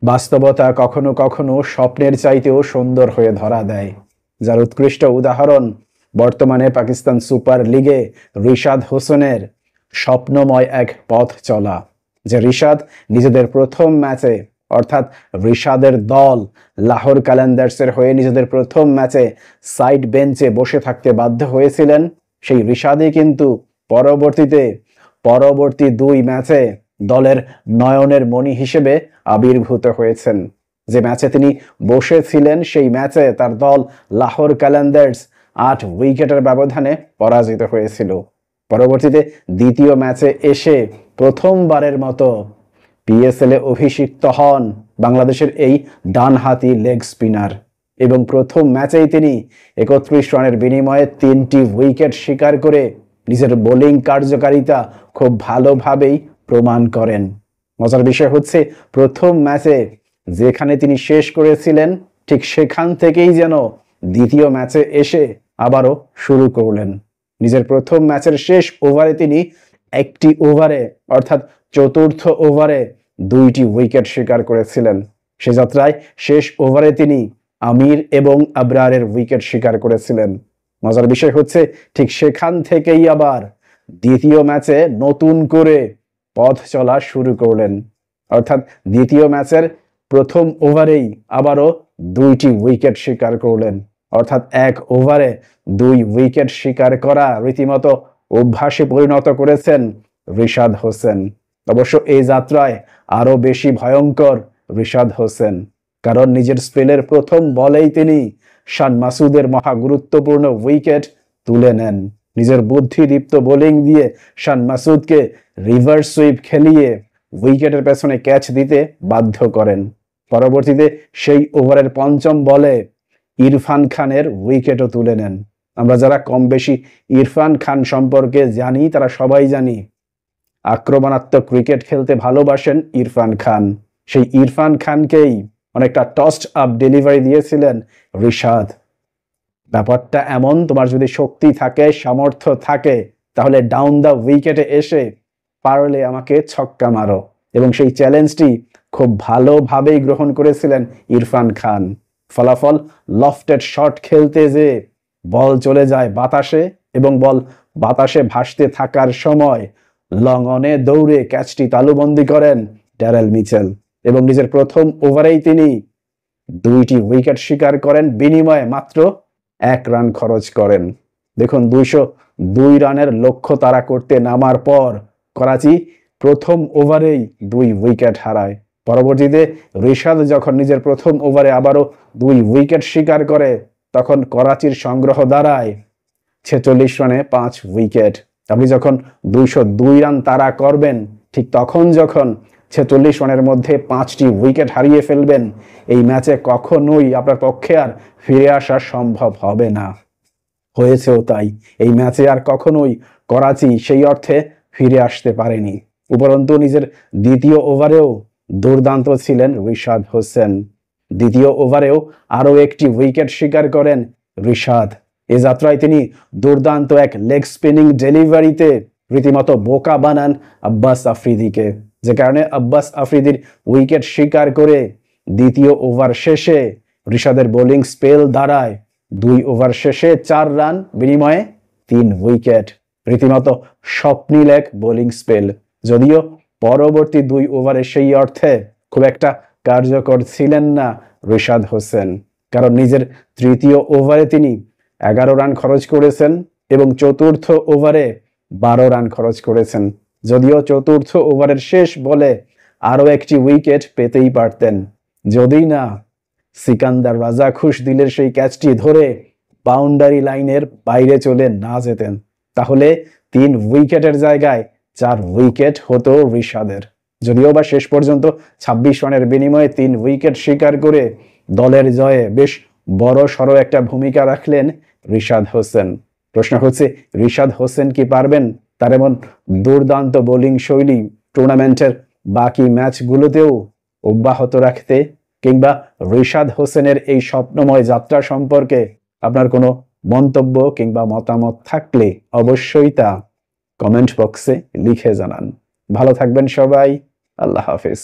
বাস্তবতা কখনো কখনো স্বপ্নের চাইতেও সুন্দর হয়ে ধরা দেয়, যার উৎকৃষ্ট উদাহরণ বর্তমানে পাকিস্তান সুপার লিগে রিশাদ হোসেনের স্বপ্নময় এক পথ চলা। যে রিশাদ নিজেদের প্রথম ম্যাচে, অর্থাৎ রিশাদের দল লাহোর কালান্দার্সের হয়ে নিজেদের প্রথম ম্যাচে সাইড বেঞ্চে বসে থাকতে বাধ্য হয়েছিলেন, সেই রিশাদই কিন্তু পরবর্তী দুই ম্যাচে দলের নয়নের মণি হিসেবে আবির্ভূত হয়েছেন। যে ম্যাচে তিনি বসেছিলেন সেই ম্যাচে তার দল লাহোর কালান্দার্স 8 উইকেটের ব্যবধানে পরাজিত হয়েছিল। পরবর্তীতে দ্বিতীয় ম্যাচে এসে প্রথমবারের মতো পিএসএল এ অভিষিক্ত হন বাংলাদেশের এই ডানহাতি লেগ স্পিনার, এবং প্রথম ম্যাচেই তিনি 31 রানের বিনিময়ে 3টি উইকেট শিকার করে নিজের বোলিং কার্যকারিতা খুব ভালোভাবেই প্রমাণ করেন। মজার বিষয় হচ্ছে, প্রথম ম্যাচে যেখানে তিনি শেষ করেছিলেন ঠিক সেখান থেকেই যেন দ্বিতীয় ম্যাচে এসে আবারও শুরু করলেন। নিজের প্রথম ম্যাচের শেষ ওভারে তিনি একটি ওভারে, অর্থাৎ চতুর্থ ওভারে 2টি উইকেট শিকার করেছিলেন। সে যাত্রায় শেষ ওভারে তিনি আমির এবং আবরারের উইকেট শিকার করেছিলেন। মজার বিষয় হচ্ছে, ঠিক সেখান থেকেই আবার দ্বিতীয় ম্যাচে নতুন করে পথ চলা শুরু করলেন, অর্থাৎ দ্বিতীয় ম্যাচের প্রথম ওভারেই আবারও 2টি উইকেট শিকার করলেন, অর্থাৎ এক ওভারে 2 উইকেট শিকার করা রীতিমতো অভ্যাসে পরিণত করেছেন রিশাদ হোসেন। অবশ্য এই যাত্রায় আরো বেশি ভয়ঙ্কর রিশাদ হোসেন, কারণ নিজের স্পেলের প্রথম বলেই তিনি শান মাসুদের মহা গুরুত্বপূর্ণ উইকেট তুলে নেন। নিজের বুদ্ধিদীপ্ত বোলিং দিয়ে শান মাসুদকে রিভার্স সুইপ খেলিয়ে উইকেটের পেছনে ক্যাচ দিতে বাধ্য করেন। পরবর্তীতে সেই ওভারের পঞ্চম বলে ইরফান খানের উইকেটও তুলে নেন। আমরা যারা কম বেশি ইরফান খান সম্পর্কে জানি তারা সবাই জানি আক্রমণাত্মক ক্রিকেট খেলতে ভালোবাসেন ইরফান খান। সেই ইরফান খানকেই অনেকটা টসড আপ ডেলিভারি দিয়েছিলেন রিশাদ। ব্যাপারটা এমন, তোমার যদি শক্তি থাকে, সামর্থ্য থাকে, তাহলে ডাউন দ্য উইকেটে এসে পারলে আমাকে ছক্কা মারো, এবং সেই চ্যালেঞ্জটি খুব ভালোভাবেই গ্রহণ করেছিলেন ইরফান খান। ফলাফল, লফটেড শট খেলতে যে বল চলে যায় বাতাসে, এবং বল বাতাসে ভাসতে থাকার সময় লং অনে দৌড়ে ক্যাচটি তালুবন্দি করেন ড্যারেল মিচেল, এবং নিজের প্রথম ওভারেই তিনি 2টি উইকেট শিকার করেন, বিনিময়ে মাত্র 1 রান খরচ করেন। দেখুন, 202 রানের লক্ষ্য তাড়া করতে নামার পর করাচি প্রথম ওভারেই 2 উইকেট হারায়। পরবর্তীতে রিশাদ যখন নিজের প্রথম ওভারে আবারও 2 উইকেট শিকার করে, তখন করাচির সংগ্রহ দাঁড়ায় 46 রানে 5 উইকেট। আপনি যখন 202 রান তাড়া করবেন, ঠিক তখন যখন 46 রানের মধ্যে 5টি উইকেট হারিয়ে ফেলবেন, এই ম্যাচে কখনোই আপনার পক্ষে আর ফিরে আসা সম্ভব হবে না। হয়েছেও তাই। এই ম্যাচে আর কখনোই করাচি সেই অর্থে ফিরে আসতে পারেনি। উপরন্তু নিজের দ্বিতীয় ওভারেও দুর্দান্ত ছিলেন রিশাদ হোসেন। দ্বিতীয় ওভারেও আরও একটি উইকেট শিকার করেন রিশাদ। এ যাত্রায় তিনি দুর্দান্ত এক লেগ স্পিনিং ডেলিভারিতে রীতিমতো বোকা বানান আব্বাস আফ্রিদিকে, যে কারণে আব্বাস আফ্রিদির উইকেট শিকার করে দ্বিতীয় ওভার শেষে রিশাদের বোলিং স্পেল দাঁড়ায় 2 ওভার শেষে 4 রান, বিনিময়ে 3 উইকেট। রীতিমতো স্বপ্নিল এক বোলিং স্পেল, যদিও পরবর্তী 2 ওভারে সেই অর্থে খুব একটা কার্যকর ছিলেন না রিশাদ হোসেন, কারণ নিজের তৃতীয় ওভারে তিনি 11 রান খরচ করেছেন এবং চতুর্থ ওভারে 12 রান খরচ করেছেন। যদিও চতুর্থ ওভারের শেষ বলে আরও একটি উইকেট পেতেই পারতেন, যদি না সিকান্দার রাজা খুশ দিলের সেই ক্যাচটি ধরে বাউন্ডারি লাইনের বাইরে চলে না যেতেন, তাহলে 3 উইকেটের জায়গায় 4 উইকেট হতো রিশাদের। যদিও বা শেষ পর্যন্ত 26 রানের বিনিময়ে 3 উইকেট শিকার করে দলের জয়ে বেশ বড় সড়ো একটা ভূমিকা রাখলেন রিশাদ হোসেন। প্রশ্ন হচ্ছে, রিশাদ হোসেন কি পারবেন তার এমন দুর্দান্ত বোলিং শৈলী টুর্নামেন্টের বাকি ম্যাচগুলোতেও অব্যাহত রাখতে? কিংবা রিশাদ হোসেনের এই স্বপ্নময় যাত্রা সম্পর্কে আপনার কোনো মন্তব্য কিংবা মতামত থাকলে অবশ্যই তা কমেন্ট বক্সে লিখে জানান। ভালো থাকবেন সবাই। আল্লাহ হাফেজ।